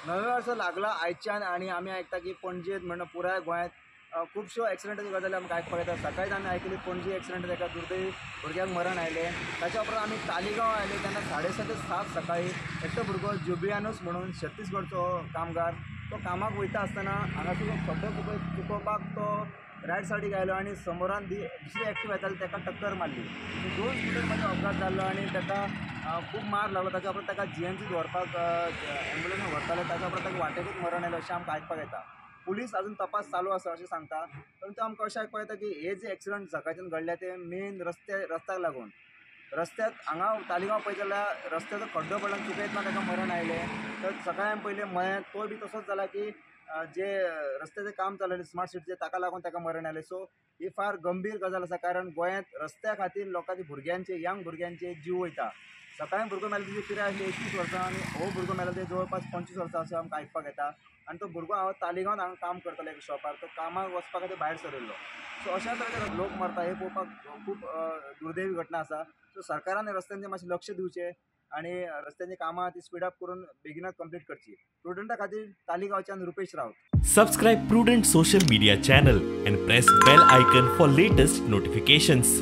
नवे वर्ष लागला आयच्यान आणि आम्ही ऐकता की पणजेत म्हणून पुराय गोंयांत खुबश्यो एक्सिडंटाची गजाली आमकां आयकपाक येता. सकाळीच आमी आयकली पणजी एक्सिडंट एका दुर्दैवी भुरग्याक मरण आयलें. ताच्या उपरांत आमी तालिगांव आयले तेन्ना 7:30 ते 7 सकाळी एकटो भुरगो जुबियानूस म्हणून छत्तीसगडचो कामगार तो कामाक वयता आसतना हांगासर खड्डो चुकोवपाक तो रायट सायडीक आयलो आनी समोरान दुसरी एक्टिव्ह येताली ताका टक्कर मारली. 2 स्कुटर अपघात जाल्लो आनी ताका खूब मार लागलो. ताच्या उपरांत ताका GMCत व्हरपाक एम्ब्युलन्सान व्हरताले. ताच्या उपरांत ताका वाटेकूच मरण आयलें अशें आमकां आयकपाक येता. पुलीस अजून तपास चालू आसा अशें सांगता. परंतु आमकां अशें आयकपाक येता की हे जे एक्सिडंट सकाळच्यान घडल्या ते मेन रस्त्याक लागून. रस्त्याक हांगा तालिगांव पळयत जाल्यार रस्त्याचो खड्डो पडला चुकयतना ताका मरण आयलें. तर सकाळी पयलें मयत तो बी तसोच जाला की जे रस्त्याचें काम चाललेलें स्मार्ट सिटीचें ताका लागून ताका मरण आयलें. सो ही फार गंभीर गजाल आसा कारण गोंयांत रस्त्या खातीर लोकांचे भुरग्यांचे यंग भुरग्यांचे जीव वयता. सकाळी भुरगो मेलो तेजी पिराय आसली 21 वर्सां आनी हो भुरगो मेलो ते जवळपास 25 वर्सां अशें आमकां आयकपाक येता. आनी तो भुरगो हांव तालिगांवांत हांगा काम करतालो एका शॉपार. तो कामाक वचपा खातीर भायर सरिल्लो. सो अशा तरेचे लोक मरता हे पळोवपाक खूब दुर्दैवी घटना आसा. सो सरकारान रस्त्यांचेर मातशें लक्ष दिवचें आनी रस्त्यांची कामां ती स्पीड अप करून बेगीनच कंप्लीट करची. प्रुडंटा खातीर तालिगांवच्यान Rupesh Rawat. Subscribe Prudent social media channel and press bell icon for latest notifications.